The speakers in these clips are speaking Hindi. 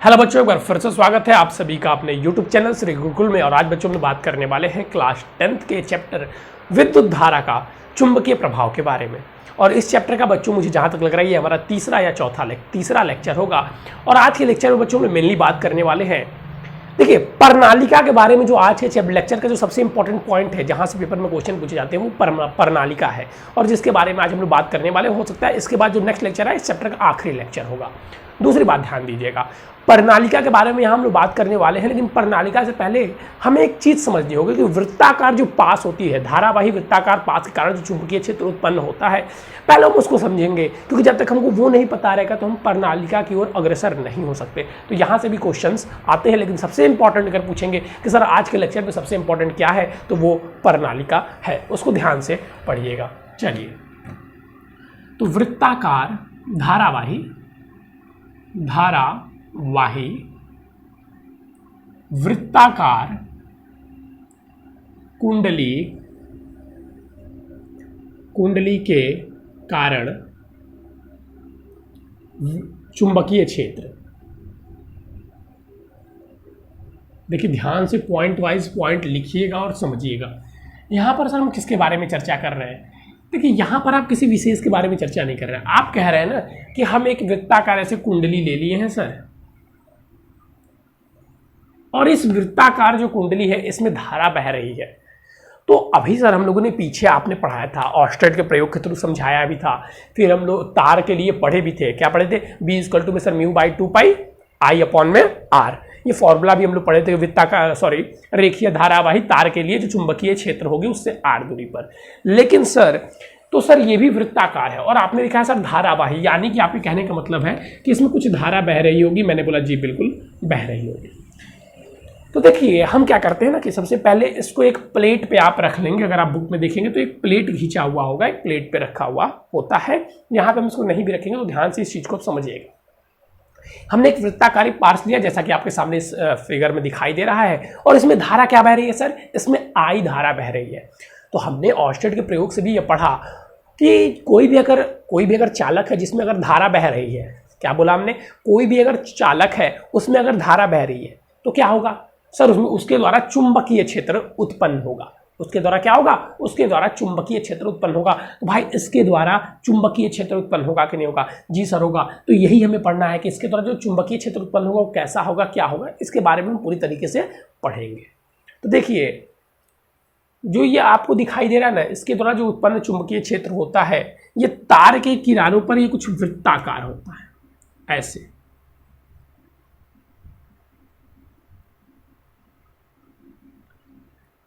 हेलो बच्चों, एक बार फिर से स्वागत है आप सभी का अपने YouTube चैनल श्री गुरुकुल में। और आज बच्चों हम बात करने वाले हैं क्लास 10th के चैप्टर विद्युत धारा का चुंबकीय प्रभाव के बारे में। और इस चैप्टर का बच्चों मुझे जहाँ तक लग रहा है ये हमारा तीसरा लेक्चर होगा। और आज के लेक्चर में बच्चों में मेनली बात करने वाले हैं, देखिए, प्रणालिका के बारे में। जो आज के लेक्चर का जो सबसे इंपॉर्टेंट पॉइंट है जहाँ से पेपर में क्वेश्चन पूछे जाते हैं वो प्रणालिका है, और जिसके बारे में आज हम लोग बात करने वाले। हो सकता है इसके बाद जो नेक्स्ट लेक्चर है इस चैप्टर का आखिरी लेक्चर होगा। दूसरी बात ध्यान दीजिएगा, प्रणालिका के बारे में यहाँ हम लोग बात करने वाले हैं, लेकिन प्रणालिका से पहले हमें एक चीज समझनी होगी कि वृत्ताकार जो पास होती है, धारावाही वृत्ताकार पास के कारण जो चुंबकीय क्षेत्र उत्पन्न होता है, पहले हम उसको समझेंगे, क्योंकि जब तक हमको वो नहीं पता रहेगा तो हम प्रणालिका की ओर अग्रसर नहीं हो सकते। तो यहाँ से भी क्वेश्चंस आते हैं, लेकिन सबसे इंपॉर्टेंट अगर पूछेंगे कि सर आज के लेक्चर में सबसे इंपॉर्टेंट क्या है, तो वो प्रणालिका है, उसको ध्यान से पढ़िएगा। चलिए, तो वृत्ताकार धारावाही वृत्ताकार कुंडली के कारण चुंबकीय क्षेत्र। देखिए, ध्यान से पॉइंट वाइज पॉइंट लिखिएगा और समझिएगा। यहाँ पर सर हम किसके बारे में चर्चा कर रहे हैं? देखिए, यहाँ पर आप किसी विशेष के बारे में चर्चा नहीं कर रहे हैं। आप कह रहे हैं ना कि हम एक वृत्ताकार ऐसे कुंडली ले लिए हैं सर, और इस वृत्ताकार जो कुंडली है इसमें धारा बह रही है। तो अभी सर हम लोगों ने पीछे आपने पढ़ाया था, ऑर्स्टेड के प्रयोग के थ्रू समझाया भी था, फिर हम लोग तार के लिए पढ़े भी थे। क्या पढ़े थे? B = में सर μ/2π I/r। ये फॉर्मूला भी हम लोग पढ़े थे वृत्ताकार रेखीय धारावाही तार के लिए जो चुंबकीय क्षेत्र होगी उससे r दूरी पर। लेकिन सर, तो सर ये भी वृत्ताकार है और आपने लिखा है सर धारावाही, यानी कि आपके कहने का मतलब है कि इसमें कुछ धारा बह रही होगी। मैंने बोला जी बिल्कुल बह रही होगी। तो देखिए, हम क्या करते हैं ना कि सबसे पहले इसको एक प्लेट पे आप रख लेंगे। अगर आप बुक में देखेंगे तो एक प्लेट खींचा हुआ होगा, एक प्लेट पे रखा हुआ होता है। यहाँ पे हम इसको नहीं भी रखेंगे तो ध्यान से इस चीज को समझिएगा। हमने एक वृत्ताकारी पार्स लिया जैसा कि आपके सामने इस फिगर में दिखाई दे रहा है, और इसमें धारा क्या बह रही है सर? इसमें I धारा बह रही है। तो हमने ऑर्स्टेड के प्रयोग से भी ये पढ़ा कि कोई भी अगर चालक है जिसमें अगर धारा बह रही है, क्या बोला हमने? कोई भी अगर चालक है उसमें अगर धारा बह रही है तो क्या होगा सर? उसके द्वारा चुंबकीय क्षेत्र उत्पन्न होगा। उसके द्वारा क्या होगा? उसके द्वारा चुंबकीय क्षेत्र उत्पन्न होगा। तो भाई, इसके द्वारा चुंबकीय क्षेत्र उत्पन्न होगा कि नहीं होगा? जी सर होगा। तो यही हमें पढ़ना है कि इसके द्वारा जो चुंबकीय क्षेत्र उत्पन्न होगा वो कैसा होगा, क्या होगा, इसके बारे में हम पूरी तरीके से पढ़ेंगे। तो देखिए, जो ये आपको दिखाई दे रहा है ना, इसके द्वारा जो उत्पन्न चुंबकीय क्षेत्र होता है, ये तार के किनारों पर ये कुछ वृत्ताकार होता है, ऐसे।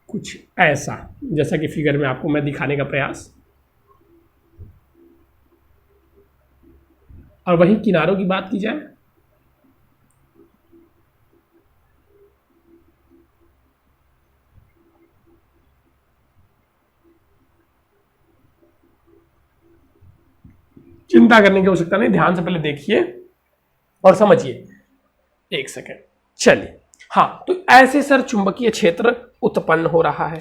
कुछ ऐसा, जैसा कि फिगर में आपको मैं दिखाने का प्रयास। और वहीं किनारों की बात की जाए, चिंता करने की आवश्यकता नहीं, ध्यान से पहले देखिए और समझिए। एक सेकेंड, चलिए। हाँ, तो ऐसे सर चुंबकीय क्षेत्र उत्पन्न हो रहा है।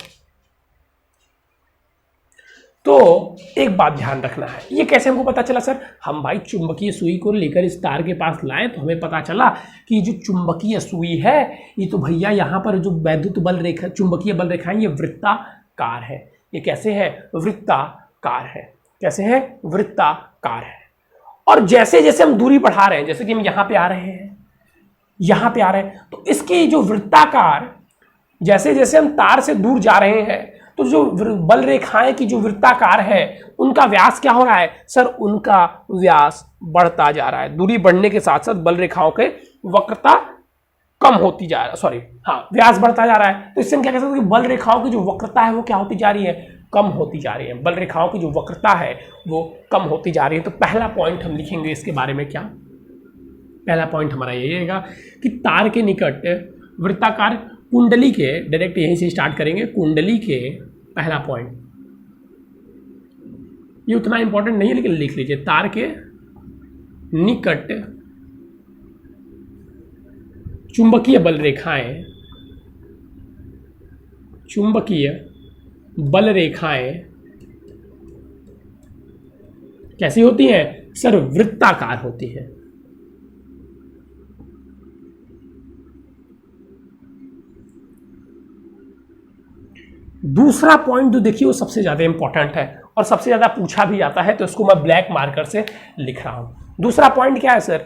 तो एक बात ध्यान रखना है, ये कैसे हमको पता चला सर? हम भाई चुंबकीय सुई को लेकर इस तार के पास लाए तो हमें पता चला कि जो चुंबकीय सुई है ये तो भैया यहाँ पर जो वैद्युत बल रेखा, चुंबकीय बल रेखाएं, ये वृत्ताकार है। ये कैसे है? वृत्ताकार है। कैसे है? वृत्ताकार है। और जैसे जैसे हम दूरी बढ़ा रहे हैं, जैसे कि हम यहाँ पे आ रहे हैं, यहाँ पे आ रहे हैं, तो इसकी जो वृत्ताकार, जैसे जैसे हम तार से दूर जा रहे हैं तो जो बल रेखाएं की जो वृत्ताकार है उनका व्यास क्या हो रहा है सर? उनका व्यास बढ़ता जा रहा है। दूरी बढ़ने के साथ साथ बल रेखाओं के वक्रता कम होती जा रहा है, व्यास बढ़ता जा रहा है। तो इससे हम क्या कह सकते हैं कि बल रेखाओं की जो वक्रता है वो क्या होती जा रही है? कम होती जा रही है। बल रेखाओं की जो वक्रता है वो कम होती जा रही है। तो पहला पॉइंट हम लिखेंगे इसके बारे में, क्या पहला पॉइंट हमारा यही रहेगा कि तार के निकट वृत्ताकार कुंडली के, डायरेक्ट यहीं से स्टार्ट करेंगे, कुंडली के पहला पॉइंट, ये उतना इंपॉर्टेंट नहीं है लेकिन लिख लीजिए। तार के निकट चुंबकीय बल रेखाएं, चुंबकीय बल रेखाएं कैसी होती हैं सर? वृत्ताकार होती है। दूसरा पॉइंट जो देखिए वो सबसे ज़्यादा इंपॉर्टेंट है और सबसे ज़्यादा पूछा भी जाता है, तो इसको मैं ब्लैक मार्कर से लिख रहा हूँ। दूसरा पॉइंट क्या है सर,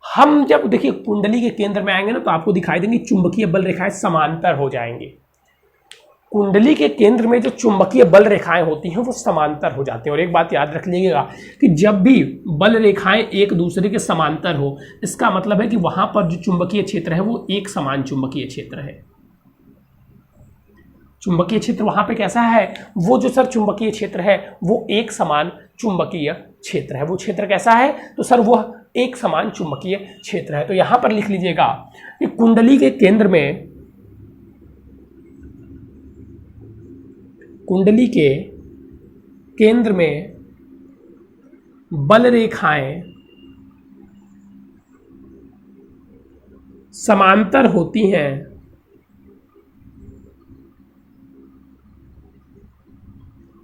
हम जब देखिए कुंडली के केंद्र में आएंगे ना तो आपको दिखाई देंगी चुंबकीय बल रेखाएं समांतर हो जाएंगी। कुंडली के केंद्र में जो चुंबकीय बल रेखाएं होती हैं वो समांतर हो जाती हैं। और एक बात याद रख लीजिएगा कि जब भी बल रेखाएं एक दूसरे के समांतर हो, इसका मतलब है कि वहां पर जो चुंबकीय क्षेत्र है वो एक समान चुंबकीय क्षेत्र है। चुंबकीय क्षेत्र वहां पे कैसा है, वो जो सर चुंबकीय क्षेत्र है वो एक समान चुंबकीय क्षेत्र है। वो क्षेत्र कैसा है, तो सर वो एक समान चुंबकीय क्षेत्र है। तो यहां पर लिख लीजिएगा कि कुंडली के केंद्र में, कुंडली के केंद्र में बल रेखाएं समांतर होती हैं,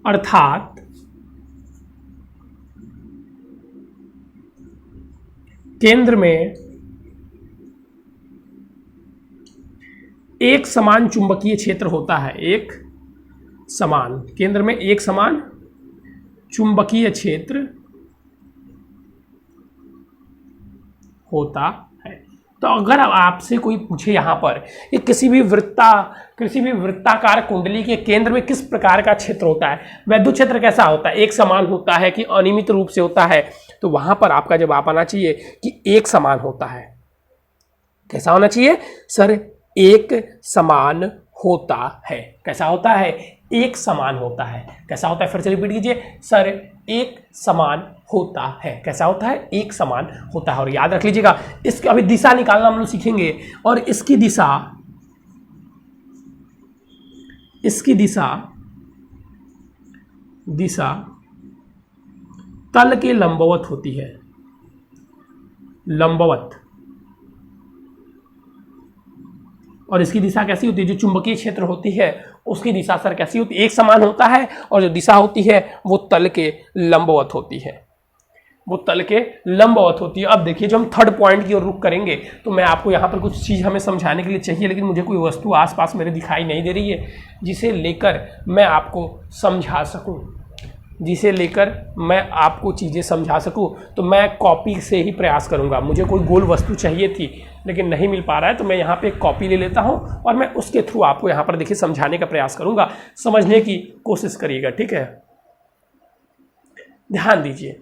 अर्थात केंद्र में एक समान चुंबकीय क्षेत्र होता है। एक समान, केंद्र में एक समान चुंबकीय क्षेत्र होता है। तो अगर आपसे कोई पूछे यहाँ पर कि किसी भी वृत्ताकार कुंडली के केंद्र में किस प्रकार का क्षेत्र होता है, वैद्युत क्षेत्र कैसा होता है, एक समान होता है कि अनियमित रूप से होता है, तो वहां पर आपका जवाब आना चाहिए कि एक समान होता है। कैसा होना चाहिए सर, एक समान होता है। कैसा होता है, एक समान होता है। कैसा होता है, फिर से रिपीट कीजिए सर, एक समान होता है। कैसा होता है, एक समान होता है। और याद रख लीजिएगा इसकी अभी दिशा निकालना हम लोग सीखेंगे, और इसकी दिशा तल के लंबवत होती है। लंबवत। और इसकी दिशा कैसी होती है, जो चुंबकीय क्षेत्र होती है उसकी दिशा सर कैसी होती है, एक समान होता है, और जो दिशा होती है वो तल के लंबवत होती है। वो तल के लंबवत होती है। अब देखिए, जो हम थर्ड पॉइंट की ओर रुख करेंगे तो मैं आपको यहाँ पर कुछ चीज़ हमें समझाने के लिए चाहिए, लेकिन मुझे कोई वस्तु आसपास मेरे दिखाई नहीं दे रही है जिसे लेकर मैं आपको समझा सकूँ, जिसे लेकर मैं आपको चीज़ें समझा सकूं। तो मैं कॉपी से ही प्रयास करूंगा। मुझे कोई गोल वस्तु चाहिए थी लेकिन नहीं मिल पा रहा है, तो मैं यहाँ पे एक कॉपी ले लेता हूं और मैं उसके थ्रू आपको यहाँ पर देखिए समझाने का प्रयास करूंगा। समझने की कोशिश करिएगा, ठीक है। ध्यान दीजिए,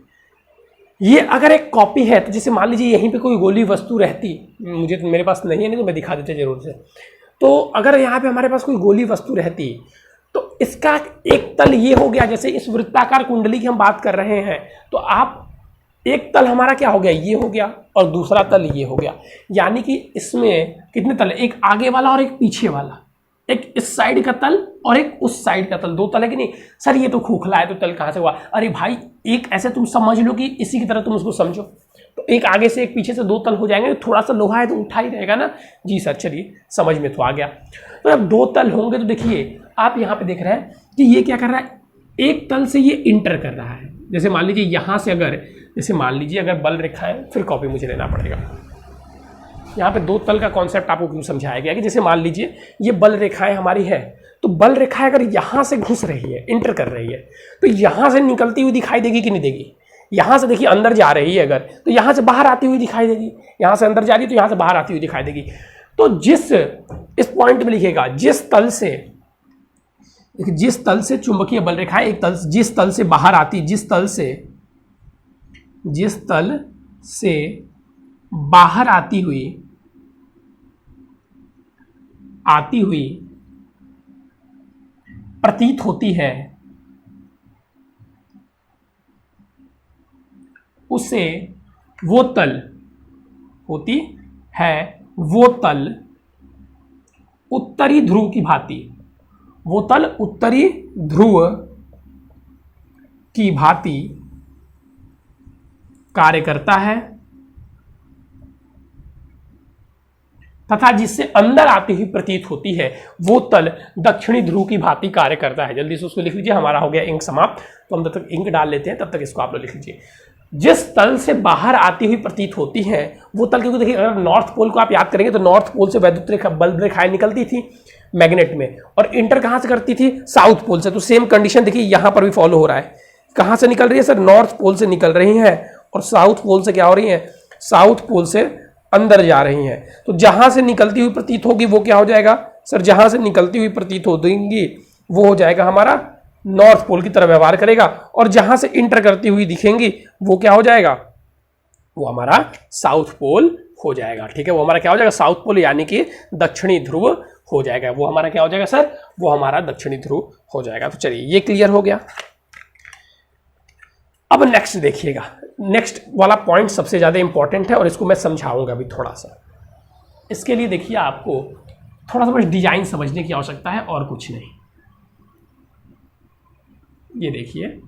ये अगर एक कॉपी है तो जैसे मान लीजिए यहीं पे कोई गोली वस्तु रहती, मुझे तो मेरे पास नहीं है, नहीं तो मैं दिखा देता जरूर से। तो अगर यहाँ पे हमारे पास कोई गोली वस्तु रहती तो इसका एक तल ये हो गया, जैसे इस वृत्ताकार कुंडली की हम बात कर रहे हैं, तो आप एक तल हमारा क्या हो गया, ये हो गया, और दूसरा तल ये हो गया। यानी कि इसमें कितने तल है, एक आगे वाला और एक पीछे वाला, एक इस साइड का तल और एक उस साइड का तल, दो तल है कि नहीं सर। ये तो खोखला है, तो तल कहाँ से हुआ, अरे भाई एक ऐसे तुम समझ लो कि इसी की तरह तुम उसको समझो, तो एक आगे से एक पीछे से दो तल हो जाएंगे। थोड़ा सा लोहा है तो उठा ही रहेगा ना जी सर, चलिए समझ में तो आ गया। तो जब दो तल होंगे तो देखिए आप यहाँ पे देख रहे हैं कि ये क्या कर रहा है, एक तल से ये इंटर कर रहा है। जैसे मान लीजिए यहाँ से जैसे मान लीजिए अगर बल रेखा है, फिर कॉपी मुझे लेना पड़ेगा। यहाँ पे दो तल का कॉन्सेप्ट आपको क्यों समझाया गया कि जैसे मान लीजिए ये बल रेखाएं हमारी है, तो बल रेखाएं अगर यहाँ से घुस रही है, इंटर कर रही है, तो यहाँ से निकलती हुई दिखाई देगी कि नहीं देगी। यहाँ से देखिए अंदर जा रही है अगर, तो यहाँ से बाहर आती हुई दिखाई देगी। यहाँ से अंदर जा रही है तो यहाँ से बाहर आती हुई दिखाई देगी। तो इस पॉइंट में लिखेगा, जिस तल से चुंबकीय बल रेखाएं एक तल, जिस तल से बाहर आती, जिस तल से बाहर आती हुई प्रतीत होती है, उसे वो तल होती है, वो तल उत्तरी ध्रुव की भांति, वो तल उत्तरी ध्रुव की भांति कार्य करता है, तथा जिससे अंदर आती हुई प्रतीत होती है वो तल दक्षिणी ध्रुव की भांति कार्य करता है। जल्दी से उसको लिख लीजिए, हमारा हो गया इंक समाप्त। तो हम तब तक इंक डाल लेते हैं, तब तक इसको आप लोग लिख लीजिए। जिस तल से बाहर आती हुई प्रतीत होती है वो तल, क्योंकि देखिए अगर नॉर्थ पोल को आप याद करेंगे तो नॉर्थ पोल से वैद्युत रेखा बल रेखाएं निकलती थी, मैग्नेट में, और इंटर कहां से करती थी, साउथ पोल से। तो सेम कंडीशन देखिए यहां पर भी फॉलो हो रहा है। कहां से निकल रही है सर, नॉर्थ पोल से निकल रही है, और साउथ पोल से क्या हो रही है, साउथ पोल से अंदर जा रही हैं। तो जहां से निकलती हुई प्रतीत होगी वो क्या हो जाएगा सर, जहां से निकलती हुई प्रतीत होगी वो हो जाएगा हमारा नॉर्थ पोल की तरह व्यवहार करेगा, और जहां से इंटर करती हुई दिखेंगी वो क्या हो जाएगा, वो हमारा साउथ पोल हो जाएगा। ठीक है, वो हमारा क्या हो जाएगा, साउथ पोल, यानी कि दक्षिणी ध्रुव हो जाएगा। वो हमारा क्या हो जाएगा सर, वो हमारा दक्षिणी ध्रुव हो जाएगा। तो चलिए ये क्लियर हो गया। अब नेक्स्ट देखिएगा, नेक्स्ट वाला पॉइंट सबसे ज्यादा इंपॉर्टेंट है और इसको मैं समझाऊंगा भी थोड़ा सा। इसके लिए देखिए आपको थोड़ा सा बस डिजाइन समझने की आवश्यकता है और कुछ नहीं। ये देखिए,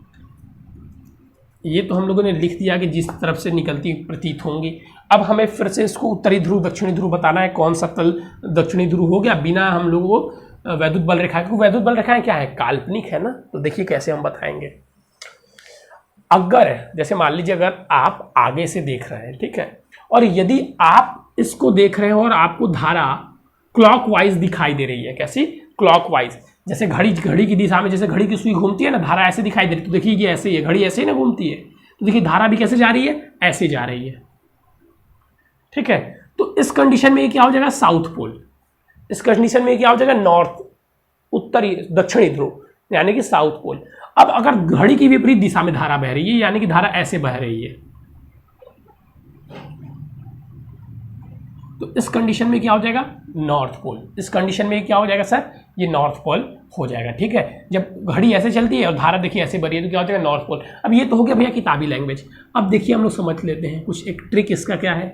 ये तो हम लोगों ने लिख दिया कि जिस तरफ से निकलती प्रतीत होंगी। अब हमें फिर से इसको उत्तरी ध्रुव दक्षिणी ध्रुव बताना है, कौन सा तल दक्षिणी ध्रुव हो गया बिना हम लोग वो वैद्युत बल रेखा, क्योंकि वैद्युत बल रेखाएं क्या है, काल्पनिक है ना। तो देखिए कैसे हम बताएंगे। अगर जैसे मान लीजिए अगर आप आगे से देख रहे हैं, ठीक है, और यदि आप इसको देख रहे हो और आपको धारा क्लॉकवाइज दिखाई दे रही है, कैसी, क्लॉकवाइज, जैसे घड़ी की दिशा में जैसे घड़ी की सुई घूमती है ना, धारा ऐसे दिखाई दे रही है। तो देखिए ये ऐसे ही है, घड़ी ऐसे ही ना घूमती है, तो देखिए धारा भी कैसे जा रही है, ऐसे जा रही है। ठीक है, तो इस कंडीशन में ये क्या हो जाएगा, साउथ पोल। इस कंडीशन में ये क्या हो जाएगा, नॉर्थ, उत्तरी दक्षिणी ध्रुव, यानी कि साउथ पोल। अब अगर घड़ी की विपरीत दिशा में धारा बह रही है, यानी कि धारा ऐसे बह रही है, तो इस कंडीशन में क्या हो जाएगा, नॉर्थ पोल। इस कंडीशन में क्या हो जाएगा सर, ये नॉर्थ पोल हो जाएगा। ठीक है, जब घड़ी ऐसे चलती है और धारा देखिए ऐसे बह रही है, तो क्या हो जाएगा, नॉर्थ पोल। अब ये तो हो गया भैया किताबी लैंग्वेज। अब देखिए हम लोग समझ लेते हैं कुछ, एक ट्रिक इसका क्या है।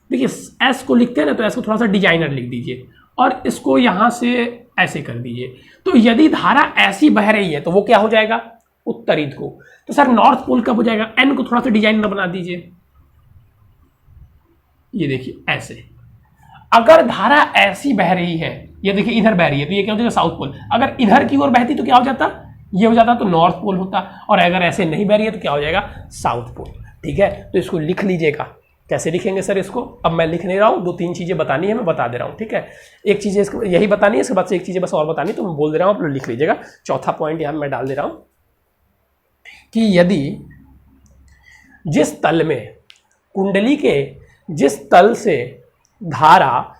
देखिए एस को लिखते हैं ना, तो एस को थोड़ा सा डिजाइनर लिख दीजिए और इसको यहां से ऐसे कर दीजिए। तो यदि धारा ऐसी बह रही है तो वो क्या हो जाएगा, उत्तरी ध्रुव। तो सर नॉर्थ पोल कब हो जाएगा, एन को थोड़ा सा डिजाइनर बना दीजिए। ये देखिए ऐसे, अगर धारा ऐसी बह रही है, ये देखिए इधर बह रही है, तो ये क्या हो जाएगा, साउथ पोल। अगर इधर की ओर बहती तो क्या हो जाता, ये हो जाता, तो नॉर्थ पोल होता। और अगर ऐसे नहीं बह रही है तो क्या हो जाएगा, साउथ पोल। ठीक है, तो इसको लिख लीजिएगा। कैसे लिखेंगे सर इसको, अब मैं लिख नहीं रहा हूँ, 2-3 चीजें बतानी है, मैं बता दे रहा हूँ। ठीक है, एक चीज यही बतानी है, इसके बाद से एक चीजें बस और बतानी, तो मैं बोल दे रहा हूँ, आप लोग लिख लीजिएगा। चौथा पॉइंट यहां मैं डाल दे रहा हूं कि यदि जिस तल में कुंडली के जिस तल से धारा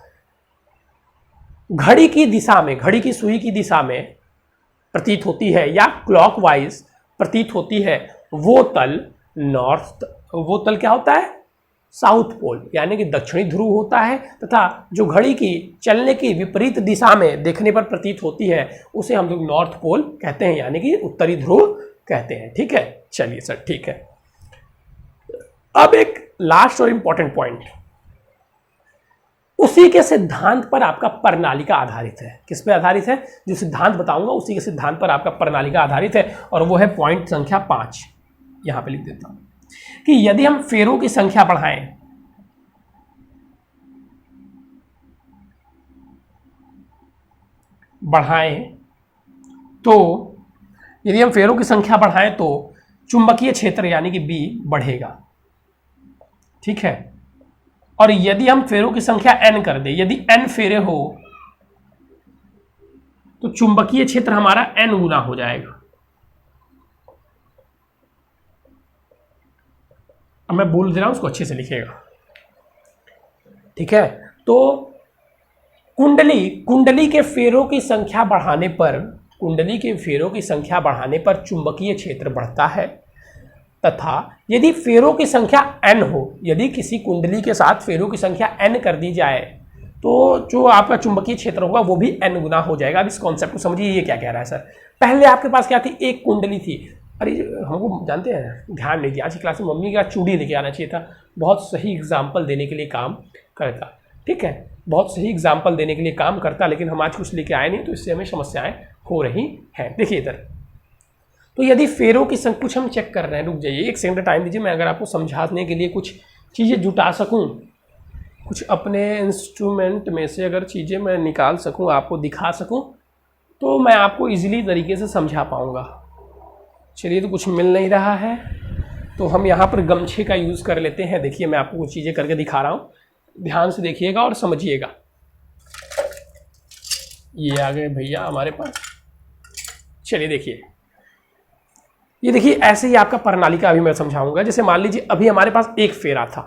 घड़ी की दिशा में, घड़ी की सुई की दिशा में प्रतीत होती है या क्लॉकवाइज प्रतीत होती है, वो तल नॉर्थ, वो तल क्या होता है, साउथ पोल, यानी कि दक्षिणी ध्रुव होता है। तथा जो घड़ी की चलने की विपरीत दिशा में देखने पर प्रतीत होती है उसे हम लोग नॉर्थ पोल कहते हैं, यानी कि उत्तरी ध्रुव कहते हैं। ठीक है, चलिए सर ठीक है। अब एक लास्ट और इंपॉर्टेंट पॉइंट, उसी के सिद्धांत पर आपका प्रणालिका आधारित है। किस पे आधारित है, जो सिद्धांत बताऊंगा उसी के सिद्धांत पर आपका प्रणालिका आधारित है, और वो है पॉइंट संख्या 5। यहां पे लिख देता हूं कि यदि हम फेरों की संख्या बढ़ाएं तो यदि हम फेरों की संख्या बढ़ाएं तो चुंबकीय क्षेत्र यानी कि बी बढ़ेगा। ठीक है, और यदि हम फेरों की संख्या n कर दें, यदि n फेरे हो तो चुंबकीय क्षेत्र हमारा n गुना हो जाएगा। अब मैं बोल दे रहा हूं, उसको अच्छे से लिखिएगा। ठीक है, तो कुंडली के फेरों की संख्या बढ़ाने पर, कुंडली के फेरों की संख्या बढ़ाने पर चुंबकीय क्षेत्र बढ़ता है। तथा यदि फेरों की संख्या n हो, यदि किसी कुंडली के साथ फेरों की संख्या n कर दी जाए तो जो आपका चुंबकीय क्षेत्र होगा वो भी n गुना हो जाएगा। अब इस कॉन्सेप्ट को समझिए, ये क्या कह रहा है सर। पहले आपके पास क्या थी, एक कुंडली थी। अरे हमको जानते हैं, ध्यान नहीं दिया, आज की क्लास में मम्मी का चूड़ी लेके आना चाहिए था, बहुत सही एग्जाम्पल देने के लिए काम करता। ठीक है, बहुत सही एग्जाम्पल देने के लिए काम करता, लेकिन हम आज कुछ लेके आए नहीं, तो इससे हमें समस्याएं हो रही हैं। देखिए इधर, तो यदि फेरों की संख्या, कुछ हम चेक कर रहे हैं, रुक जाइए एक सेकंड टाइम दीजिए, मैं अगर आपको समझाने के लिए कुछ चीज़ें जुटा सकूं, कुछ अपने इंस्ट्रूमेंट में से अगर चीज़ें मैं निकाल सकूं, आपको दिखा सकूं, तो मैं आपको इजीली तरीके से समझा पाऊंगा। चलिए, तो कुछ मिल नहीं रहा है, तो हम यहाँ पर गमछे का यूज़ कर लेते हैं। देखिए मैं आपको कुछ चीज़ें करके दिखा रहा हूँ, ध्यान से देखिएगा और समझिएगा। ये आ गए भैया हमारे पास। चलिए देखिए, ये देखिए ऐसे ही आपका प्रणालिका अभी मैं समझाऊंगा। जैसे मान लीजिए अभी हमारे पास एक फेरा था,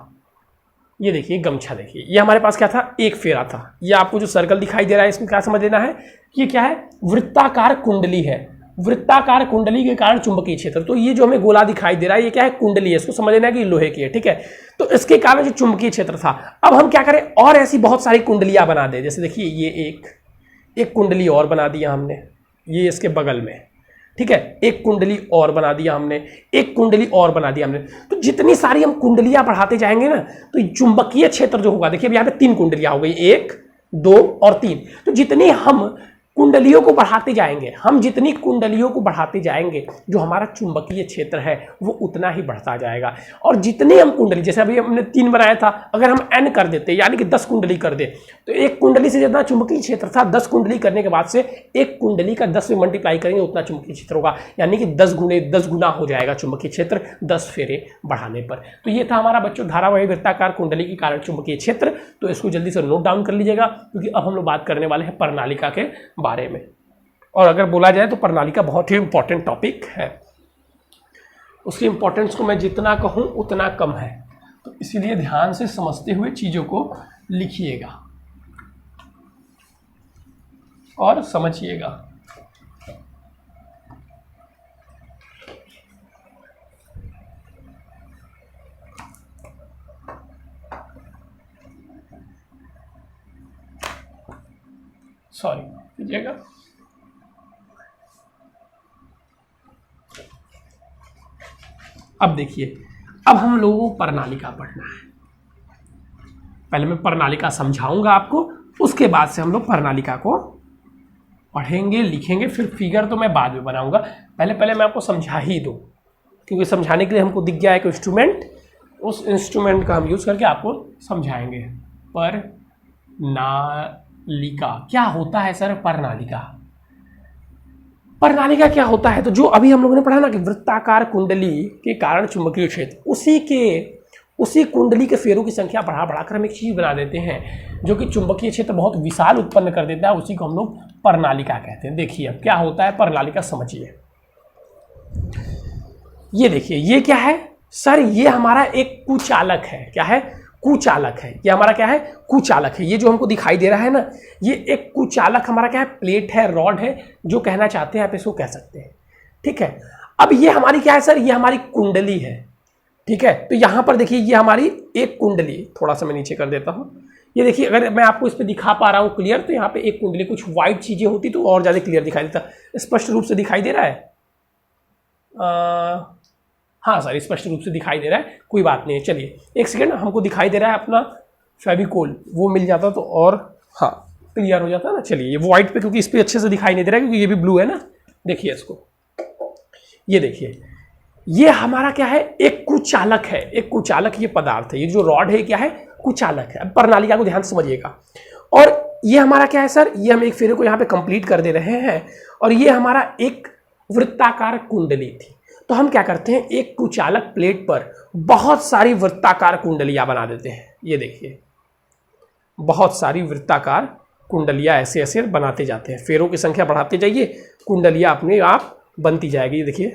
ये देखिए गमछा, देखिए ये हमारे पास क्या था, एक फेरा था। ये आपको जो सर्कल दिखाई दे रहा है इसमें क्या समझ लेना है, ये क्या है, वृत्ताकार कुंडली है। वृत्ताकार कुंडली के कारण चुंबकीय क्षेत्र, तो ये जो हमें गोला दिखाई दे रहा है ये क्या है, कुंडली है, इसको समझ लेना है कि लोहे की है, ठीक है। तो इसके कारण जो चुंबकीय क्षेत्र था, अब हम क्या करें, और ऐसी बहुत सारी कुंडलियां बना दे। जैसे देखिए ये एक कुंडली और बना दिया हमने, ये इसके बगल में, ठीक है, एक कुंडली और बना दिया हमने, एक कुंडली और बना दिया हमने। तो जितनी सारी हम कुंडलियां बढ़ाते जाएंगे ना, तो चुंबकीय क्षेत्र जो होगा, देखिए अब यहाँ पे 3 कुंडलियां हो गई, 1 2 और 3। तो जितनी हम कुंडलियों को बढ़ाते जाएंगे, हम जितनी कुंडलियों को बढ़ाते जाएंगे, जो हमारा चुंबकीय क्षेत्र है वो उतना ही बढ़ता जाएगा। और जितने हम कुंडली, जैसे अभी हमने 3 बनाया था, अगर हम n कर देते यानी कि 10 कुंडली कर दे, तो एक कुंडली से जितना चुंबकीय क्षेत्र था, 10 कुंडली करने के बाद से एक कुंडली का 10 से मल्टीप्लाई करेंगे उतना चुंबकीय क्षेत्र होगा, यानी कि 10 गुना हो जाएगा चुंबकीय क्षेत्र 10 फेरे बढ़ाने पर। तो ये था हमारा बच्चों धारावाही वृत्ताकार कुंडली के कारण चुंबकीय क्षेत्र। तो इसको जल्दी से नोट डाउन कर लीजिएगा, क्योंकि अब हम लोग बात करने वाले हैं प्रणालिका के बारे में। और अगर बोला जाए तो प्रणालिका बहुत ही इंपॉर्टेंट टॉपिक है, उसकी इंपॉर्टेंस को मैं जितना कहूं उतना कम है, तो इसीलिए ध्यान से समझते हुए चीज़ों को लिखिएगा और समझिएगा। सॉरी कीजिएगा। अब देखिए, अब हम लोगों को प्रणालिका पढ़ना है। पहले मैं प्रणालिका समझाऊंगा आपको, उसके बाद से हम लोग प्रणालिका को पढ़ेंगे, लिखेंगे, फिर फिगर तो मैं बाद में बनाऊंगा। पहले मैं आपको समझा ही दूं, क्योंकि समझाने के लिए हमको दिख गया एक इंस्ट्रूमेंट, उस इंस्ट्रूमेंट का हम यूज करके आपको समझाएंगे। प्रणालिका क्या होता है सर? प्रणालिका क्या होता है? तो जो अभी हम लोगों ने पढ़ा ना कि वृत्ताकार कुंडली के कारण चुंबकीय क्षेत्र, उसी कुंडली के फेरों की संख्या बढ़ाकर हम एक चीज बना देते हैं जो कि चुंबकीय क्षेत्र बहुत विशाल उत्पन्न कर देता है, उसी को हम लोग प्रणालिका कहते हैं। देखिए अब क्या होता है प्रणालिका, समझिए। ये देखिए, ये क्या है सर? ये हमारा एक कुचालक है। क्या है? कुचालक है। ये हमारा क्या है? कुचालक है। ये जो हमको दिखाई दे रहा है ना, ये एक कुचालक हमारा क्या है? प्लेट है, रॉड है, जो कहना चाहते हैं आप इसको कह सकते हैं, ठीक है। अब ये हमारी क्या है सर? ये हमारी कुंडली है, ठीक है। तो यहां पर देखिए, ये हमारी एक कुंडली, थोड़ा सा मैं नीचे कर देता हूं। ये देखिए, अगर मैं आपको इस पे दिखा पा रहा हूं क्लियर, तो यहाँ पे एक कुंडली, कुछ व्हाइट चीजें होती तो और ज्यादा क्लियर दिखाई देता। स्पष्ट रूप से दिखाई दे रहा है? हाँ सर, स्पष्ट रूप से दिखाई दे रहा है, कोई बात नहीं है। चलिए एक सेकेंड, हमको दिखाई दे रहा है अपना फेविकोल, वो मिल जाता तो और हाँ क्लियर हो जाता ना। चलिए, ये व्हाइट पे, क्योंकि इस पे अच्छे से दिखाई नहीं दे रहा है, क्योंकि ये भी ब्लू है ना। देखिए इसको, ये देखिए, ये हमारा क्या है? एक कुचालक है। एक कुचालक ये पदार्थ है, ये जो रॉड है क्या है? कुचालक है। अब प्रणालिका को ध्यान से समझिएगा। और ये हमारा क्या है सर? ये हम एक फेरे को यहाँ पे कंप्लीट कर दे रहे हैं, और ये हमारा एक वृत्ताकार कुंडली थी। तो हम क्या करते हैं, एक कुचालक प्लेट पर बहुत सारी वृत्ताकार कुंडलियां बना देते हैं। ये देखिए, बहुत सारी वृत्ताकार कुंडलियां ऐसे ऐसे बनाते जाते हैं। फेरों की संख्या बढ़ाते जाइए, कुंडलियां अपने आप बनती जाएगी। ये देखिए,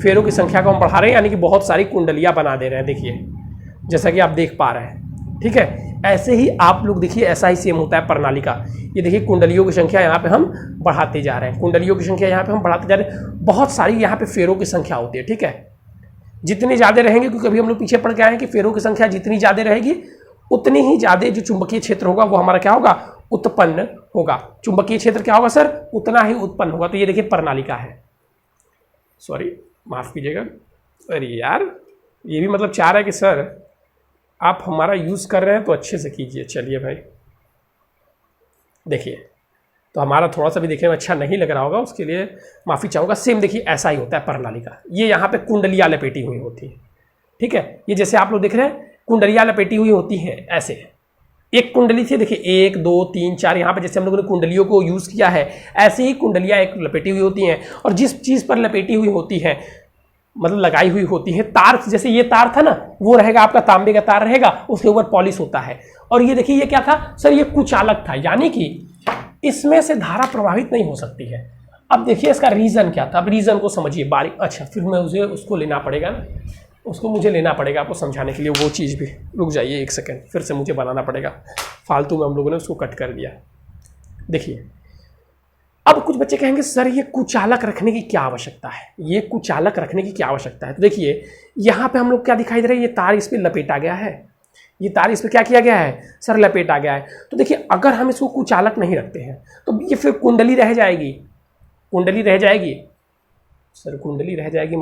फेरों की संख्या को हम बढ़ा रहे हैं, यानी कि बहुत सारी कुंडलियां बना दे रहे हैं। देखिए, जैसा कि आप देख पा रहे हैं, ठीक है। ऐसे ही आप लोग देखिए, ऐसा ही सेम होता है प्रणालिका। ये देखिए, कुंडलियों की संख्या यहाँ पे हम बढ़ाते जा रहे हैं, कुंडलियों की संख्या यहाँ पे हम बढ़ाते जा रहे हैं। बहुत सारी यहाँ पे फेरों की संख्या होती है, ठीक है। जितने ज़्यादा रहेंगे, क्योंकि अभी हम लोग पीछे पढ़ के आए हैं कि फेरों की संख्या जितनी ज़्यादा रहेगी, उतनी ही ज़्यादा जो चुंबकीय क्षेत्र होगा वो हमारा क्या होगा? उत्पन्न होगा। चुंबकीय क्षेत्र क्या होगा सर? उतना ही उत्पन्न होगा। तो ये देखिए प्रणालिका है। सॉरी, माफ़ कीजिएगा। अरे यार, ये भी मतलब चाह रहा है कि सर आप हमारा यूज़ कर रहे हैं तो अच्छे से कीजिए। चलिए भाई, देखिए, तो हमारा थोड़ा सा भी देखने में अच्छा नहीं लग रहा होगा, उसके लिए माफ़ी चाहूँगा। सेम देखिए, ऐसा ही होता है प्रणालिका। ये यहाँ पे कुंडलियाँ लपेटी हुई होती है, ठीक है। ये जैसे आप लोग देख रहे हैं, कुंडलियाँ लपेटी हुई होती हैं ऐसे। एक कुंडली थी, देखिए 1 2 3 4, यहाँ पे जैसे हम लोगों ने कुंडलियों को यूज़ किया है, ऐसे ही कुंडलियाँ एक लपेटी हुई होती हैं। और जिस चीज़ पर लपेटी हुई होती है, मतलब लगाई हुई होती है, तार, जैसे ये तार था ना, वो रहेगा आपका तांबे का तार रहेगा, उसके ऊपर पॉलिश होता है। और ये देखिए, ये क्या था सर? ये कुचालक था, यानी कि इसमें से धारा प्रवाहित नहीं हो सकती है। अब देखिए इसका रीज़न क्या था, अब रीज़न को समझिए बारीक। अच्छा, फिर मैं उसको लेना पड़ेगा ना, उसको मुझे लेना पड़ेगा आपको समझाने के लिए, वो चीज़ भी। रुक जाइए एक सेकेंड, फिर से मुझे बनाना पड़ेगा, फालतू में हम लोगों ने उसको कट कर दिया। देखिए अब कुछ बच्चे कहेंगे सर ये कुचालक रखने की क्या आवश्यकता है, ये कुचालक रखने की क्या आवश्यकता है। तो देखिए यहाँ पे हम लोग क्या दिखाई दे रहा है, ये तार इस पर लपेटा गया है, ये तार इस पर क्या किया गया है सर, लपेटा गया है। तो देखिए अगर हम इसको कुचालक नहीं रखते हैं तो ये फिर कुंडली रह जाएगी, कुंडली रह जाएगी सर, कुंडली रह जाएगी।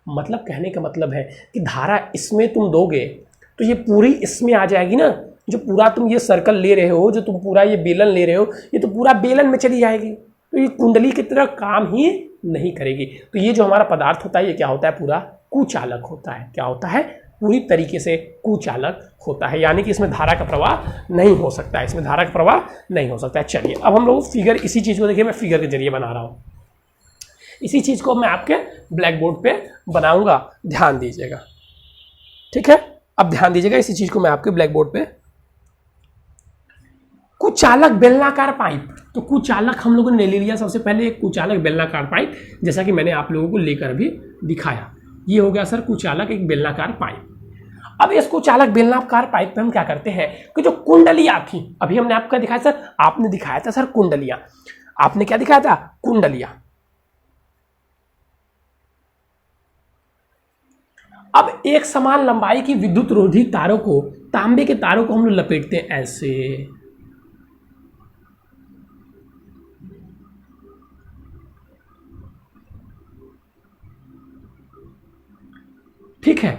मतलब कहने का मतलब है कि धारा इसमें तुम दोगे तो ये पूरी इसमें आ जाएगी ना, जो पूरा तुम ये सर्कल ले रहे हो, जो तुम पूरा ये बेलन ले रहे हो, ये तो पूरा बेलन में चली जाएगी, तो ये कुंडली की तरह काम ही नहीं करेगी। तो ये जो हमारा पदार्थ होता है ये क्या होता है, पूरा कुचालक होता है। क्या होता है, पूरी तरीके से कुचालक होता है, यानी कि इसमें धारा का प्रवाह नहीं हो सकता है, इसमें धारा का प्रवाह नहीं हो सकता है। चलिए अब हम लोग फिगर, इसी चीज़ को देखिए मैं फिगर के जरिए बना रहा हूँ, इसी चीज़ को मैं आपके ब्लैक बोर्ड पे बनाऊंगा, ध्यान दीजिएगा, ठीक है। अब ध्यान दीजिएगा, इसी चीज़ को मैं आपके ब्लैक बोर्ड पे, कुचालक बेलनाकार पाइप। तो कुचालक हम लोगों ने ले लिया सबसे पहले, एक कुचालक बेलनाकार पाइप, जैसा कि मैंने आप लोगों को लेकर भी दिखाया। ये हो गया सर कुचालक, एक बेलनाकार पाइप। अब इस कुचालक बेलनाकार पाइप पे हम क्या करते हैं कि जो कुंडलियां थी, अभी हमने आपका दिखाया सर, आपने दिखाया था सर कुंडलियां, आपने क्या दिखाया था, कुंडलियां। अब एक समान लंबाई की विद्युत रोधी तारों को, तांबे के तारों को हम लोग लपेटते हैं ऐसे, ठीक है।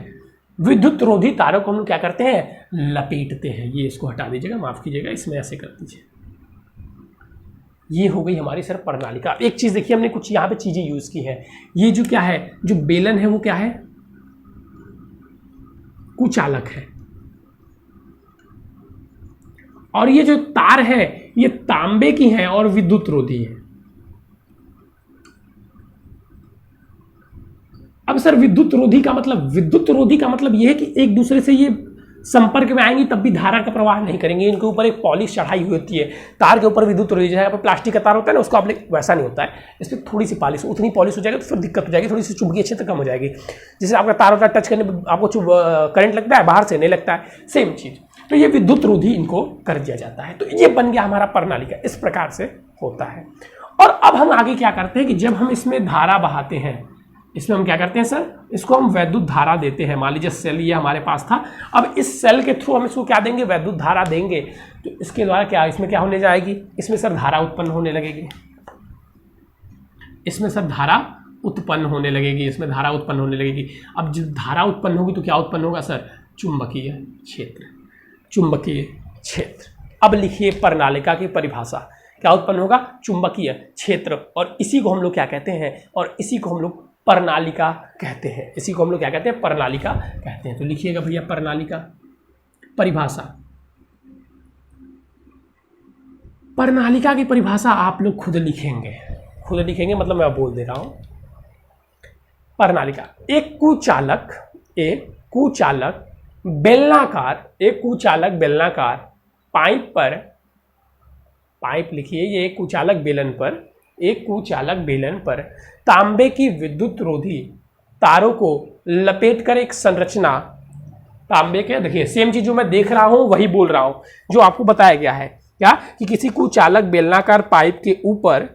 विद्युत रोधी तारों को हम लोग क्या करते हैं, लपेटते हैं। ये इसको हटा दीजिएगा, माफ कीजिएगा, इसमें ऐसे कर दीजिए। ये हो गई हमारी सर प्रणालिका। एक चीज देखिए, हमने कुछ यहां पे चीजें यूज की है। ये जो क्या है, जो बेलन है वो क्या है, कुचालक है, और ये जो तार है ये तांबे की है और विद्युत रोधी है। अब सर विद्युत रोधी का मतलब, विद्युत रोधी का मतलब यह है कि एक दूसरे से ये संपर्क में आएंगी तब भी धारा का प्रवाह नहीं करेंगे। इनके ऊपर एक पॉलिश चढ़ाई हुई होती है, तार के ऊपर विद्युत रोधी, जैसे प्लास्टिक का तार होता है ना, उसको आपने वैसा नहीं होता है, इस पर थोड़ी सी पॉलिश, उतनी पॉलिश हो जाएगी तो फिर दिक्कत हो जाएगी, थोड़ी सी चुंबकीय क्षेत्र कम हो जाएगी। जैसे आपका तार होता है, टच करने पर आपको करंट लगता है, बाहर से नहीं लगता है, सेम चीज। तो ये विद्युत रोधी इनको कर दिया जाता है। तो ये बन गया हमारा प्रणालिका, इस प्रकार से होता है। और अब हम आगे क्या करते हैं कि जब हम इसमें धारा बहाते हैं, इसमें हम क्या करते हैं सर, इसको हम वैद्युत धारा देते हैं। मान लीजिए सेल ये हमारे पास था, अब इस सेल के थ्रू हम इसको क्या देंगे, वैद्युत धारा देंगे। तो इसके द्वारा क्या, इसमें क्या होने जाएगी, इसमें सर धारा उत्पन्न होने लगेगी, इसमें सर धारा उत्पन्न होने लगेगी, इसमें धारा उत्पन्न होने लगेगी। अब जब धारा उत्पन्न होगी तो क्या उत्पन्न होगा सर, चुंबकीय क्षेत्र, चुंबकीय क्षेत्र। अब लिखिए प्रणालिका की परिभाषा, क्या उत्पन्न होगा, चुंबकीय क्षेत्र, और इसी को हम लोग क्या कहते हैं, और इसी को हम लोग प्रणालिका कहते हैं, इसी को हम लोग क्या कहते हैं, प्रणालिका कहते हैं। तो लिखिएगा भैया प्रणालिका, परिभाषा, प्रणालिका की परिभाषा आप लोग खुद लिखेंगे, खुद लिखेंगे मतलब मैं बोल दे रहा हूं। प्रणालिका, एक कुचालक बेलनाकार, एक कुचालक बेलनाकार पाइप पर, पाइप लिखिए, ये एक कुचालक बेलन पर, एक कुचालक बेलन पर तांबे की विद्युत रोधी तारों को लपेटकर एक संरचना, तांबे के, देखिए सेम चीज जो मैं देख रहा हूं वही बोल रहा हूं जो आपको बताया गया है, क्या कि किसी कुचालक बेलनाकार पाइप के ऊपर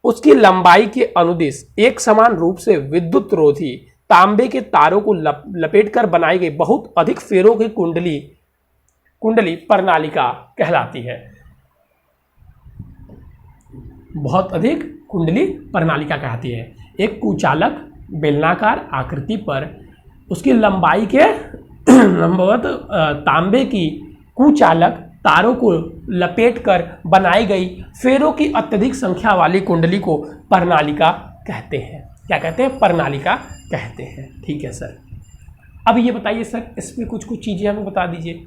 उसकी लंबाई के अनुदिश एक समान रूप से विद्युत रोधी तांबे के तारों को लपेटकर बनाई गई बहुत अधिक फेरों की कुंडली प्रणालिका कहलाती है। बहुत अधिक कुंडली प्रणालिका कहती है। एक कुचालक बेलनाकार आकृति पर उसकी लंबाई के लंबवत तांबे की कुचालक तारों को लपेटकर बनाई गई फेरों की अत्यधिक संख्या वाली कुंडली को प्रणालिका कहते हैं। क्या कहते हैं, प्रणालिका कहते हैं। ठीक है सर, अब ये बताइए सर, इसमें कुछ चीजें हमें बता दीजिए।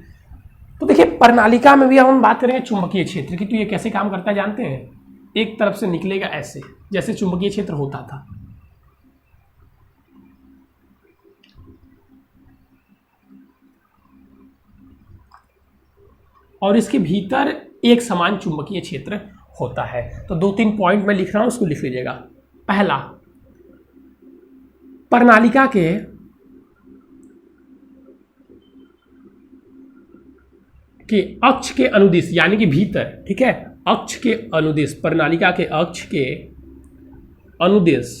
तो देखिए प्रणालिका में भी हम बात करेंगे चुंबकीय क्षेत्र की। तो ये कैसे काम करता है जानते हैं, एक तरफ से निकलेगा ऐसे, जैसे चुंबकीय क्षेत्र होता था, और इसके भीतर एक समान चुंबकीय क्षेत्र होता है। तो 2-3 पॉइंट मैं लिख रहा हूं, उसको लिख लीजिएगा। पहला, प्रणालिका के अक्ष के अनुदिश यानी कि भीतर, ठीक है, अक्ष के अनुदिश, प्रणालिका के अक्ष के अनुदिश,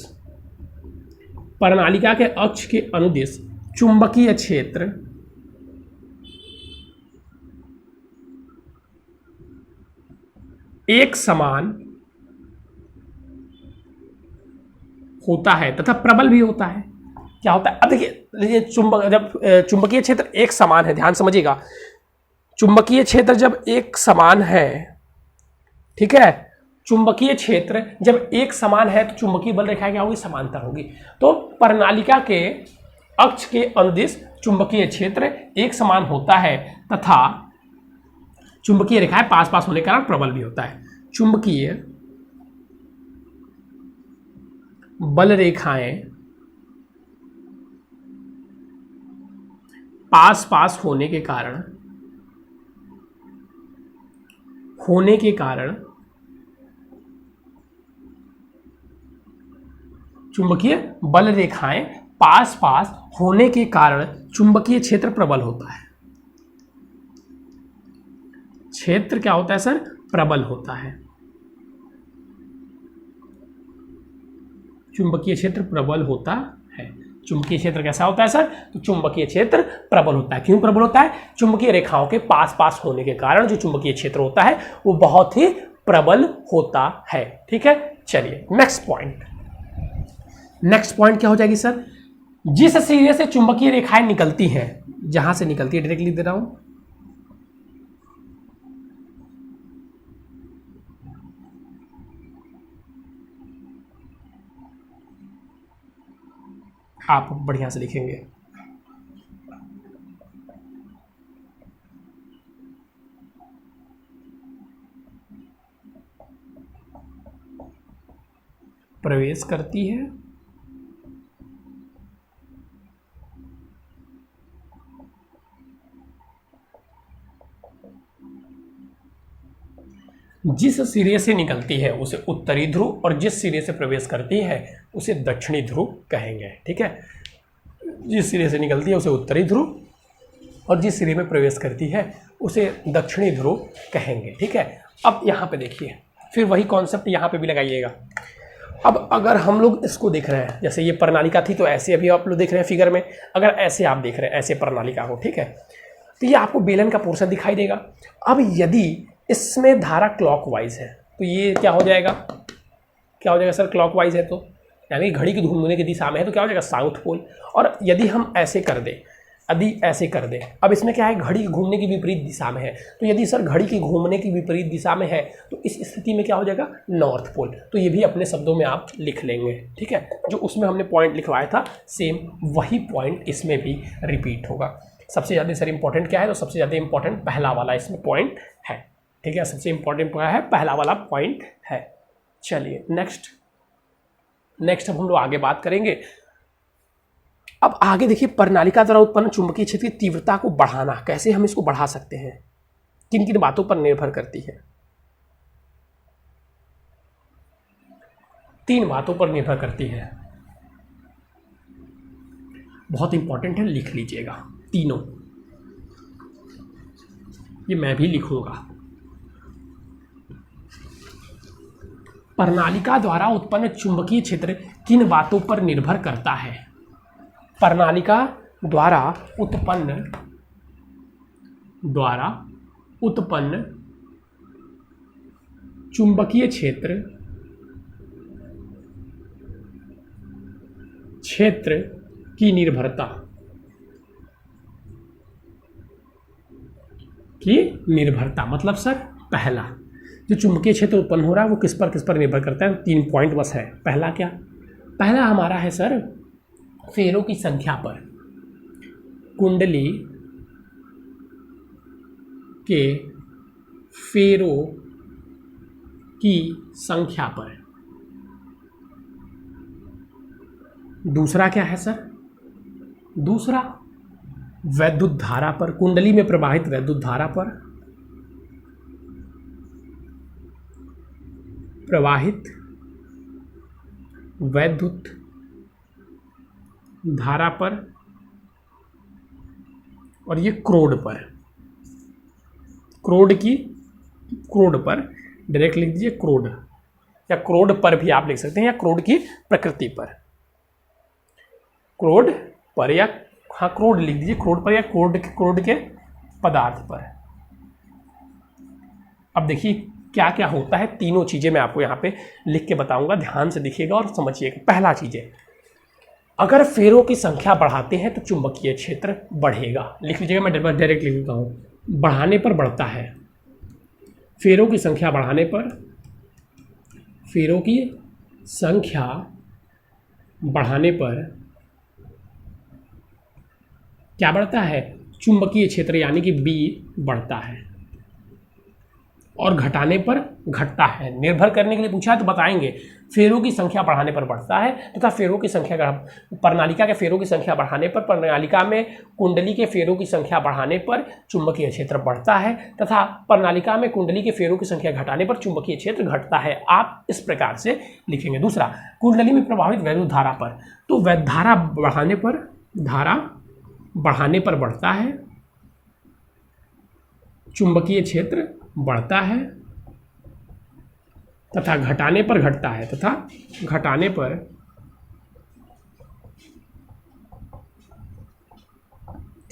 प्रणालिका के अक्ष के अनुदिश चुंबकीय क्षेत्र एक समान होता है तथा प्रबल भी होता है। क्या होता है? अब देखिए, जब चुंबकीय क्षेत्र एक समान है, ध्यान समझिएगा, चुंबकीय क्षेत्र जब एक समान है, ठीक है, चुंबकीय क्षेत्र जब एक समान है तो चुंबकीय बल रेखा क्या होगी? समांतर होगी। तो प्रणालिका के अक्ष के अनुदिश चुंबकीय क्षेत्र एक समान होता है तथा चुंबकीय रेखाएं पास पास होने के कारण प्रबल भी होता है। चुंबकीय बल रेखाएं पास पास होने के कारण चुंबकीय बल रेखाएं पास पास होने के कारण चुंबकीय क्षेत्र प्रबल होता है। क्षेत्र क्या होता है सर? प्रबल होता है। चुंबकीय क्षेत्र प्रबल होता है। चुंबकीय क्षेत्र कैसा होता है सर? तो चुंबकीय क्षेत्र प्रबल होता है। क्यों प्रबल होता है? चुंबकीय रेखाओं के पास पास होने के कारण जो चुंबकीय क्षेत्र होता है वो बहुत ही प्रबल होता है। ठीक है, चलिए नेक्स्ट पॉइंट। नेक्स्ट पॉइंट क्या हो जाएगी सर? जिस सिरे से चुंबकीय रेखाएं निकलती हैं, जहां से निकलती है डायरेक्टली दे रहा हूं, आप बढ़िया से लिखेंगे। प्रवेश करती है जिस सिरे से निकलती है उसे उत्तरी ध्रुव और जिस सिरे से प्रवेश करती है उसे दक्षिणी ध्रुव कहेंगे। ठीक है, जिस सिरे से निकलती है उसे उत्तरी ध्रुव और जिस सिरे में प्रवेश करती है उसे दक्षिणी ध्रुव कहेंगे। ठीक है, अब यहाँ पे देखिए, फिर वही कॉन्सेप्ट यहाँ पे भी लगाइएगा। अब अगर हम लोग इसको देख रहे हैं, जैसे ये प्रणालिका थी तो ऐसे अभी आप लोग देख रहे हैं फिगर में, अगर ऐसे आप देख रहे हैं ऐसे प्रणालिका को, ठीक है, तो ये आपको बेलन का पोर्शन दिखाई देगा। अब यदि इसमें धारा क्लॉकवाइज है तो ये क्या हो जाएगा? क्या हो जाएगा सर? क्लॉकवाइज है तो यानी घड़ी की घूमने की दिशा में है तो क्या हो जाएगा? South pole. और यदि हम ऐसे कर दें, यदि ऐसे कर दें, अब इसमें क्या है? घड़ी घूमने की विपरीत दिशा में है, तो यदि सर घड़ी की घूमने की विपरीत दिशा में है तो इस स्थिति में क्या हो जाएगा? North pole. तो ये भी अपने शब्दों में आप लिख लेंगे। ठीक है, जो उसमें हमने पॉइंट लिखवाया था सेम वही पॉइंट इसमें भी रिपीट होगा। सबसे ज़्यादा सर इंपॉर्टेंट क्या है? तो सबसे ज़्यादा इंपॉर्टेंट पहला वाला इसमें पॉइंट है। ठीक है, सबसे इंपॉर्टेंट क्या है? पहला वाला पॉइंट है। चलिए नेक्स्ट अब हम लोग आगे बात करेंगे। अब आगे देखिए, प्रणालिका द्वारा उत्पन्न चुंबकीय क्षेत्र की तीव्रता को बढ़ाना, कैसे हम इसको बढ़ा सकते हैं, किन किन बातों पर निर्भर करती है? 3 बातों पर निर्भर करती है, बहुत इंपॉर्टेंट है, लिख लीजिएगा तीनों, ये मैं भी लिखूंगा। प्रणालिका द्वारा उत्पन्न चुंबकीय क्षेत्र किन बातों पर निर्भर करता है? प्रणालिका द्वारा उत्पन्न चुंबकीय क्षेत्र की निर्भरता मतलब सर, पहला जो चुंबकीय क्षेत्र उत्पन्न हो रहा है वो किस पर निर्भर करता है? 3 पॉइंट बस है। पहला क्या? पहला हमारा है सर फेरों की संख्या पर, कुंडली के फेरों की संख्या पर। दूसरा क्या है सर? दूसरा वैद्युत धारा पर, कुंडली में प्रवाहित वैद्युत धारा पर। प्रवाहित वैद्युत धारा पर और ये क्रोड पर, क्रोड पर डायरेक्ट लिख दीजिए क्रोड, या क्रोड पर भी आप लिख सकते हैं, या क्रोड की प्रकृति पर, क्रोड पर, या हाँ क्रोड लिख दीजिए, क्रोड पर या क्रोड के पदार्थ पर। अब देखिए क्या क्या होता है, तीनों चीजें मैं आपको यहाँ पे लिख के बताऊंगा, ध्यान से देखिएगा और समझिएगा। पहला चीज है, अगर फेरों की संख्या बढ़ाते हैं तो चुंबकीय क्षेत्र बढ़ेगा। लिख लीजिएगा, मैं डायरेक्ट लिख देता हूँ, बढ़ाने पर बढ़ता है, फेरों की संख्या बढ़ाने पर, फेरों की संख्या बढ़ाने पर क्या बढ़ता है, चुंबकीय क्षेत्र यानी कि बी बढ़ता है, और घटाने पर घटता है। निर्भर करने के लिए पूछा है तो बताएंगे, फेरों की संख्या बढ़ाने पर बढ़ता है तथा फेरों की संख्या, प्रणालिका के फेरों की संख्या बढ़ाने पर, प्रणालिका में कुंडली के फेरों की संख्या बढ़ाने पर चुंबकीय क्षेत्र बढ़ता है, तथा प्रणालिका में कुंडली के फेरों की संख्या घटाने पर चुंबकीय क्षेत्र घटता है। आप इस प्रकार से लिखेंगे। दूसरा, कुंडली में प्रवाहित वैद्युत धारा पर, तो धारा बढ़ाने पर बढ़ता है, चुंबकीय क्षेत्र बढ़ता है, तथा घटाने पर घटता है, तथा घटाने पर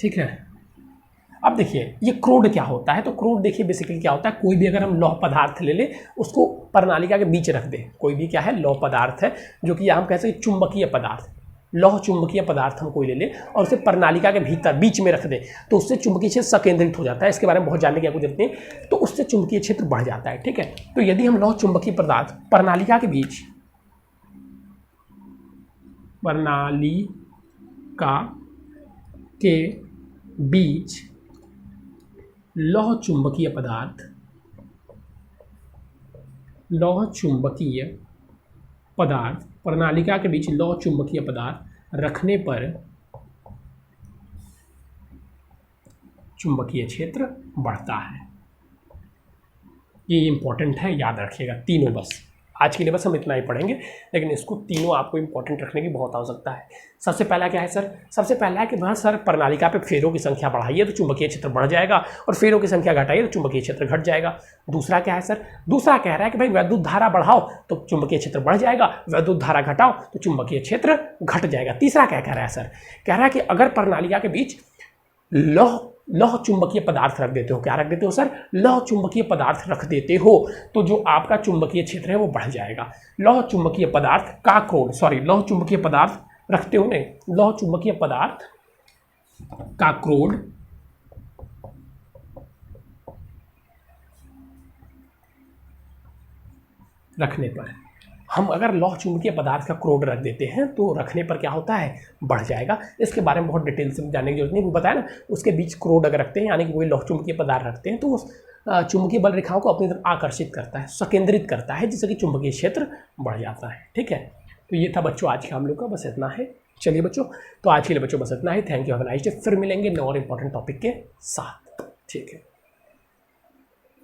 ठीक है। अब देखिए ये क्रोड क्या होता है, तो क्रोड देखिए बेसिकली क्या होता है, कोई भी अगर हम लौह पदार्थ ले ले उसको प्रणालिका के बीच रख दे, कोई भी क्या है लौह पदार्थ है, जो कि हम कह सकते हैं चुंबकीय पदार्थ, लौह चुंबकीय पदार्थ हम कोई ले ले और उसे प्रणालिका के भीतर बीच में रख दे, तो उससे चुंबकीय क्षेत्र संकेंद्रित हो जाता है। इसके बारे में बहुत जानने की आपको जरूरत नहीं, तो उससे चुंबकीय क्षेत्र बढ़ जाता है। ठीक है, तो यदि हम लौह चुंबकीय पदार्थ प्रणालिका के बीच लौह चुंबकीय पदार्थ प्रणालिका के बीच लौह चुंबकीय पदार्थ रखने पर चुंबकीय क्षेत्र बढ़ता है। ये इंपॉर्टेंट है, याद रखिएगा तीनों। बस आज के लिए बस हम इतना ही पढ़ेंगे, लेकिन इसको तीनों आपको इंपॉर्टेंट रखने की बहुत आवश्यकता है। सबसे पहला क्या है सर, सबसे पहला है कि वहाँ सर प्रणालिका पे फेरों की संख्या बढ़ाइए तो चुंबकीय क्षेत्र बढ़ जाएगा, और फेरों की संख्या घटाइए तो चुंबकीय क्षेत्र घट जाएगा। दूसरा क्या है सर, दूसरा कह रहा है कि भाई वैद्युत धारा बढ़ाओ तो चुंबकीय क्षेत्र बढ़ जाएगा, वैद्युत धारा घटाओ तो चुंबकीय क्षेत्र घट जाएगा। तीसरा क्या कह रहा है सर, कह रहा है कि अगर प्रणालिका के बीच लौह चुंबकीय पदार्थ रख देते हो, क्या रख देते हो सर, लौह चुंबकीय पदार्थ रख देते हो, तो जो आपका चुंबकीय क्षेत्र है वो बढ़ जाएगा। लौह चुंबकीय पदार्थ का क्रोड, लौह चुंबकीय पदार्थ रखते हो नहीं, लौह चुंबकीय पदार्थ का क्रोड रखने पर, हम अगर लौह चुंबकीय पदार्थ का क्रोड रख देते हैं तो रखने पर क्या होता है, बढ़ जाएगा। इसके बारे में बहुत डिटेल से जानने की जरूरत नहीं, वो बताया ना, उसके बीच क्रोड अगर रखते हैं यानी कि कोई लौह चुंबकीय पदार्थ रखते हैं तो उस चुंबकीय बल रेखाओं को अपनी तरफ आकर्षित करता है, संकेंद्रित करता है, जिससे कि चुंबकीय क्षेत्र बढ़ जाता है। ठीक है, तो ये था बच्चों आज का हम लोग का, बस इतना है। चलिए बच्चों, तो आज के लिए बच्चों बस इतना ही। Thank you, have a nice day. फिर मिलेंगे नए और इंपॉर्टेंट टॉपिक के साथ। ठीक है।